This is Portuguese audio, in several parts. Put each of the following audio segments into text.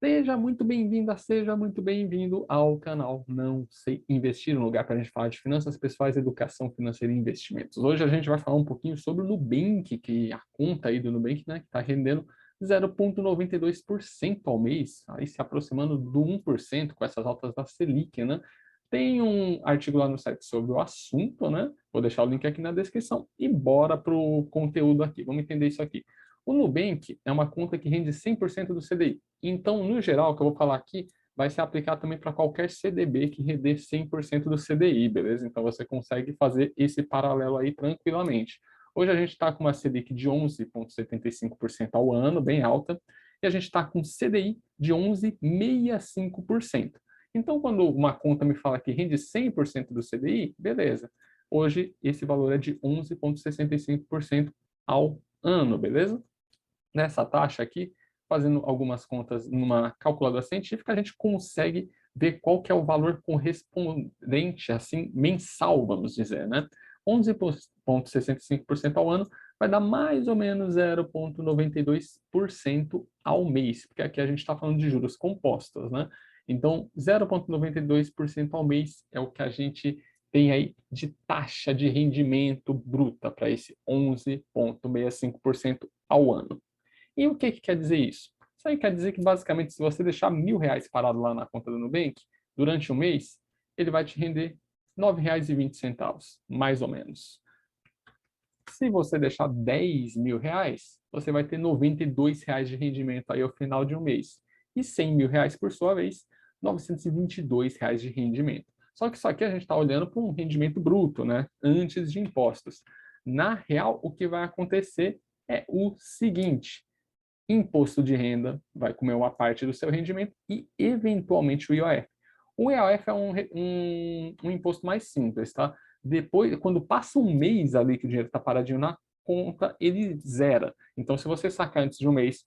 Seja muito bem-vinda, seja muito bem-vindo ao canal Não Sei Investir, um lugar para a gente falar de finanças pessoais, educação financeira e investimentos. Hoje a gente vai falar um pouquinho sobre o Nubank, que a conta aí do Nubank, né, que está rendendo 0,92% ao mês, aí se aproximando do 1% com essas altas da Selic, né? Tem um artigo lá no site sobre o assunto, né? Vou deixar o link aqui na descrição e bora para o conteúdo aqui. Vamos entender isso aqui. O Nubank é uma conta que rende 100% do CDI. Então, no geral, o que eu vou falar aqui vai se aplicar também para qualquer CDB que render 100% do CDI, beleza? Então, você consegue fazer esse paralelo aí tranquilamente. Hoje a gente está com uma Selic de 11,75% ao ano, bem alta, e a gente está com CDI de 11,65%. Então, quando uma conta me fala que rende 100% do CDI, beleza. Hoje, esse valor é de 11,65% ao ano, beleza? Nessa taxa aqui, fazendo algumas contas numa calculadora científica, a gente consegue ver qual que é o valor correspondente, assim, mensal, vamos dizer, né? 11,65% ao ano vai dar mais ou menos 0,92% ao mês, porque aqui a gente está falando de juros compostos, né? Então, 0,92% ao mês é o que a gente tem aí de taxa de rendimento bruta para esse 11,65% ao ano. E o que quer dizer isso? Isso aí quer dizer que, basicamente, se você deixar R$ 1.000 parado lá na conta do Nubank, durante um mês, ele vai te render R$ 9,20, mais ou menos. Se você deixar R$ 10.000, você vai ter R$ 92 de rendimento aí ao final de um mês. E R$ 100.000, por sua vez, R$ 922 de rendimento. Só que isso aqui a gente está olhando para um rendimento bruto, né? Antes de impostos. Na real, o que vai acontecer é o seguinte: imposto de renda vai comer uma parte do seu rendimento e, eventualmente, o IOF. O IOF é um imposto mais simples, tá? Depois, quando passa um mês ali que o dinheiro está paradinho na conta, ele zera. Então, se você sacar antes de um mês,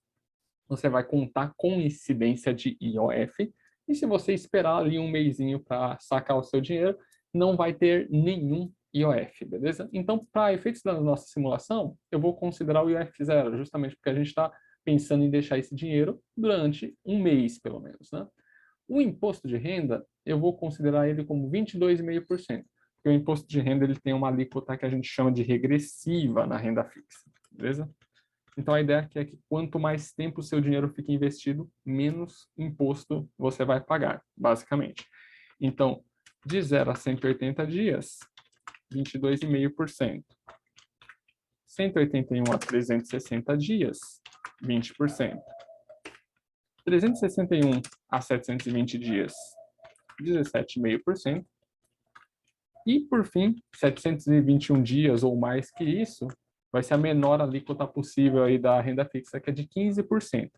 você vai contar com incidência de IOF. E se você esperar ali um mêsinho para sacar o seu dinheiro, não vai ter nenhum IOF, beleza? Então, para efeitos da nossa simulação, eu vou considerar o IOF zero, justamente porque a gente está pensando em deixar esse dinheiro durante um mês, pelo menos, né? O imposto de renda, eu vou considerar ele como 22,5%, porque o imposto de renda ele tem uma alíquota que a gente chama de regressiva na renda fixa, beleza? Então, a ideia aqui é que quanto mais tempo o seu dinheiro fica investido, menos imposto você vai pagar, basicamente. Então, de 0 a 180 dias, 22,5%. 181 a 360 dias, 20%. 361 a 720 dias, 17,5%. E, por fim, 721 dias ou mais que isso, vai ser a menor alíquota possível aí da renda fixa, que é de 15%.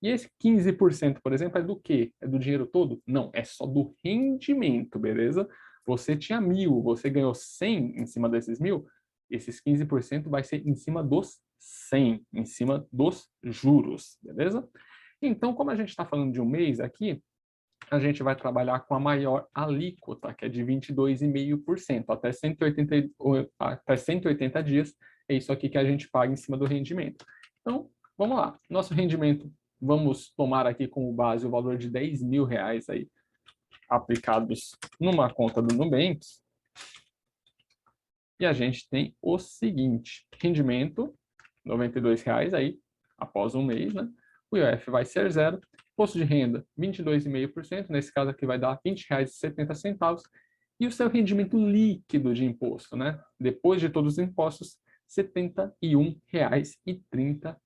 E esse 15%, por exemplo, é do quê? É do dinheiro todo? Não, é só do rendimento, beleza? Você tinha 1.000, você ganhou 100 em cima desses 1.000, esses 15% vai ser em cima dos 100, em cima dos juros, beleza? Então, como a gente está falando de um mês aqui, a gente vai trabalhar com a maior alíquota, que é de 22,5%, até 180 dias, é isso aqui que a gente paga em cima do rendimento. Então, vamos lá. Nosso rendimento, vamos tomar aqui como base o valor de R$ 10.000 aí, aplicados numa conta do Nubank, e a gente tem o seguinte: rendimento, R$ 92 aí, após um mês, né? O IOF vai ser zero. Imposto de renda, 22,5%, nesse caso aqui vai dar R$ 20,70. E o seu rendimento líquido de imposto, né? Depois de todos os impostos, R$ 71,30.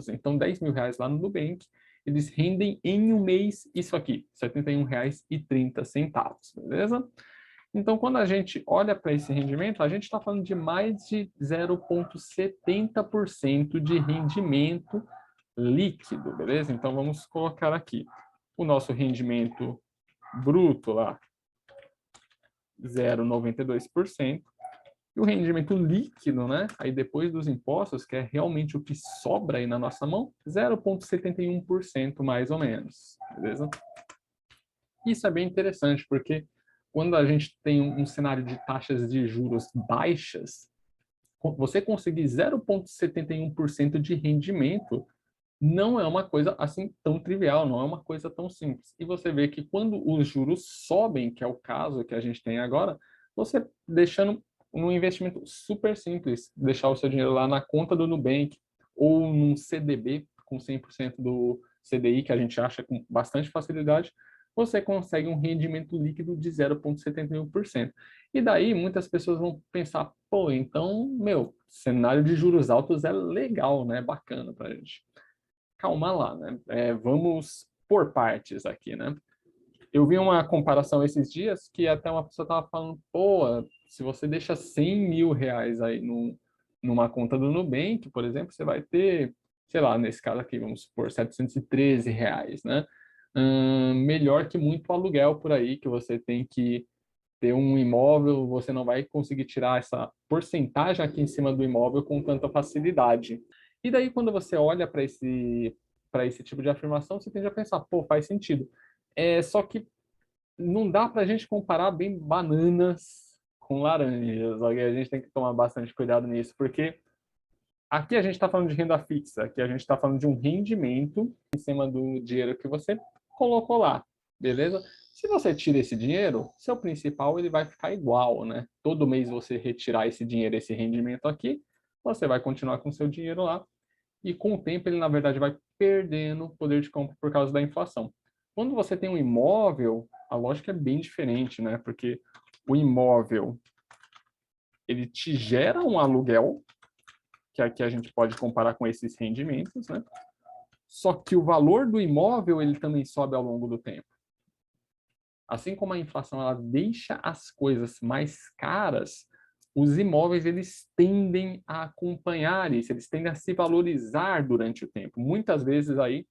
Então, R$ 10.000 lá no Nubank, eles rendem em um mês isso aqui, R$ 71,30, beleza? Então, quando a gente olha para esse rendimento, a gente está falando de mais de 0,70% de rendimento líquido, beleza? Então, vamos colocar aqui o nosso rendimento bruto lá, 0,92%, e o rendimento líquido, né? Aí depois dos impostos, que é realmente o que sobra aí na nossa mão, 0,71% mais ou menos, beleza? Isso é bem interessante, porque quando a gente tem um cenário de taxas de juros baixas, você conseguir 0,71% de rendimento não é uma coisa assim tão trivial, não é uma coisa tão simples. E você vê que quando os juros sobem, que é o caso que a gente tem agora, você deixando um investimento super simples, deixar o seu dinheiro lá na conta do Nubank ou num CDB com 100% do CDI, que a gente acha com bastante facilidade, você consegue um rendimento líquido de 0,71%. E daí muitas pessoas vão pensar, pô, então, meu, cenário de juros altos é legal, né? Bacana pra gente. Calma lá, né? Vamos por partes aqui, né? Eu vi uma comparação esses dias que até uma pessoa estava falando, pô, se você deixa 100 mil reais aí numa conta do Nubank, por exemplo, você vai ter, sei lá, nesse caso aqui, vamos supor, 713 reais, né? Melhor que muito aluguel por aí, que você tem que ter um imóvel, você não vai conseguir tirar essa porcentagem aqui em cima do imóvel com tanta facilidade. E daí, quando você olha para esse tipo de afirmação, você tende a pensar, pô, faz sentido. Só que não dá para a gente comparar bem bananas com laranjas. A gente tem que tomar bastante cuidado nisso, porque aqui a gente está falando de renda fixa, aqui a gente está falando de um rendimento em cima do dinheiro que você colocou lá, beleza? Se você tira esse dinheiro, seu principal ele vai ficar igual, né? Todo mês você retirar esse dinheiro, esse rendimento aqui, você vai continuar com seu dinheiro lá e com o tempo ele na verdade vai perdendo poder de compra por causa da inflação. Quando você tem um imóvel, a lógica é bem diferente, né? Porque o imóvel ele te gera um aluguel, que aqui a gente pode comparar com esses rendimentos, né? Só que o valor do imóvel ele também sobe ao longo do tempo. Assim como a inflação ela deixa as coisas mais caras, os imóveis eles tendem a acompanhar isso, eles tendem a se valorizar durante o tempo. Muitas vezes aí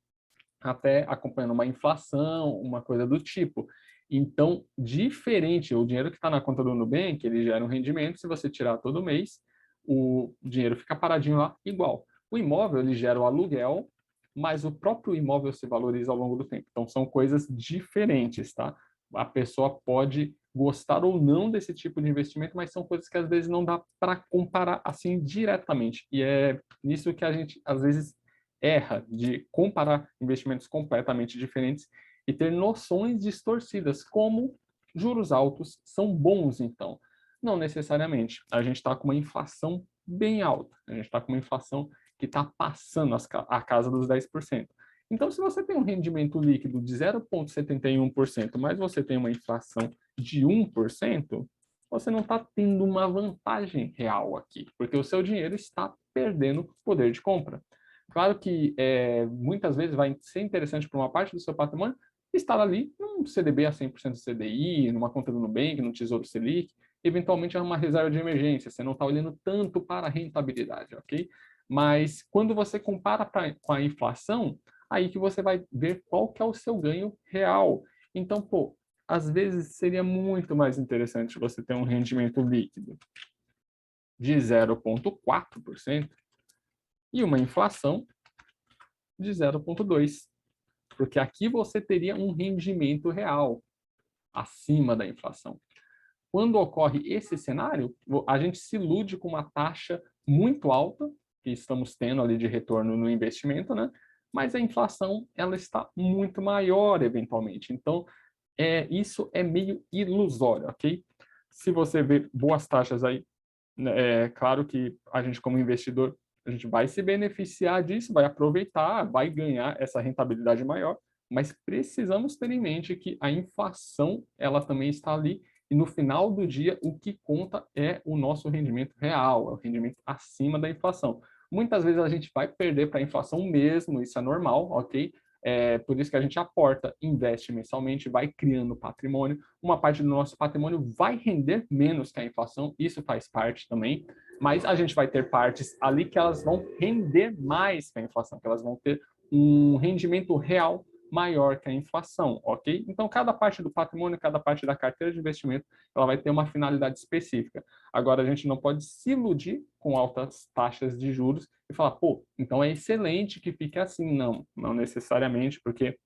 até acompanhando uma inflação, uma coisa do tipo. Então, diferente, o dinheiro que está na conta do Nubank, ele gera um rendimento, se você tirar todo mês, o dinheiro fica paradinho lá igual. O imóvel, ele gera o aluguel, mas o próprio imóvel se valoriza ao longo do tempo. Então, são coisas diferentes, tá? A pessoa pode gostar ou não desse tipo de investimento, mas são coisas que às vezes não dá para comparar assim diretamente. E é nisso que a gente às vezes erra de comparar investimentos completamente diferentes e ter noções distorcidas, como juros altos são bons, então. Não necessariamente. A gente está com uma inflação bem alta. A gente está com uma inflação que está passando a casa dos 10%. Então, se você tem um rendimento líquido de 0,71%, mas você tem uma inflação de 1%, você não está tendo uma vantagem real aqui, porque o seu dinheiro está perdendo poder de compra. Claro que muitas vezes vai ser interessante para uma parte do seu patrimônio estar ali num CDB a 100% CDI, numa conta do Nubank, no Tesouro Selic, eventualmente é uma reserva de emergência, você não está olhando tanto para a rentabilidade, ok? Mas quando você compara com a inflação, aí que você vai ver qual que é o seu ganho real. Então, pô, às vezes seria muito mais interessante você ter um rendimento líquido de 0,4% e uma inflação de 0,2%. Porque aqui você teria um rendimento real acima da inflação. Quando ocorre esse cenário, a gente se ilude com uma taxa muito alta que estamos tendo ali de retorno no investimento, né? Mas a inflação ela está muito maior eventualmente. Então, isso é meio ilusório, ok? Se você vê boas taxas aí, né, é claro que a gente como investidor a gente vai se beneficiar disso, vai aproveitar, vai ganhar essa rentabilidade maior, mas precisamos ter em mente que a inflação ela também está ali e no final do dia o que conta é o nosso rendimento real, é o rendimento acima da inflação. Muitas vezes a gente vai perder para a inflação mesmo, isso é normal, ok? Por isso que a gente aporta, investe mensalmente, vai criando patrimônio. Uma parte do nosso patrimônio vai render menos que a inflação, isso faz parte também, mas a gente vai ter partes ali que elas vão render mais que a inflação, que elas vão ter um rendimento real maior que a inflação, ok? Então, cada parte do patrimônio, cada parte da carteira de investimento, ela vai ter uma finalidade específica. Agora, a gente não pode se iludir com altas taxas de juros e falar, pô, então é excelente que fique assim. Não, não necessariamente, porque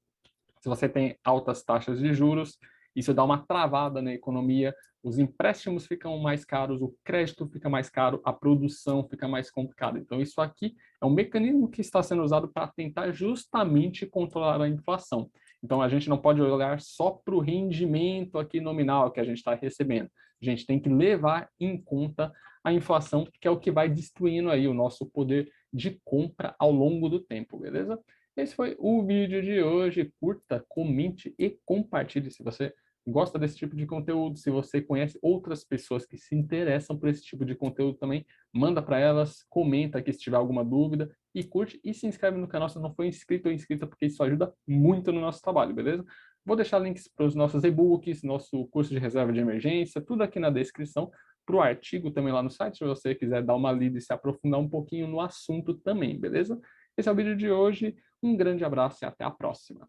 se você tem altas taxas de juros Isso dá uma travada na economia, os empréstimos ficam mais caros, o crédito fica mais caro, a produção fica mais complicada. Então, isso aqui é um mecanismo que está sendo usado para tentar justamente controlar a inflação. Então, a gente não pode olhar só para o rendimento aqui nominal que a gente está recebendo. A gente tem que levar em conta a inflação, que é o que vai destruindo aí o nosso poder de compra ao longo do tempo, beleza? Esse foi o vídeo de hoje. Curta, comente e compartilhe se você gosta desse tipo de conteúdo. Se você conhece outras pessoas que se interessam por esse tipo de conteúdo também, manda para elas, comenta aqui se tiver alguma dúvida e curte e se inscreve no canal se não for inscrito ou inscrita, porque isso ajuda muito no nosso trabalho, beleza? Vou deixar links para os nossos e-books, nosso curso de reserva de emergência, tudo aqui na descrição, para o artigo também lá no site, se você quiser dar uma lida e se aprofundar um pouquinho no assunto também, beleza? Esse é o vídeo de hoje. Um grande abraço e até a próxima.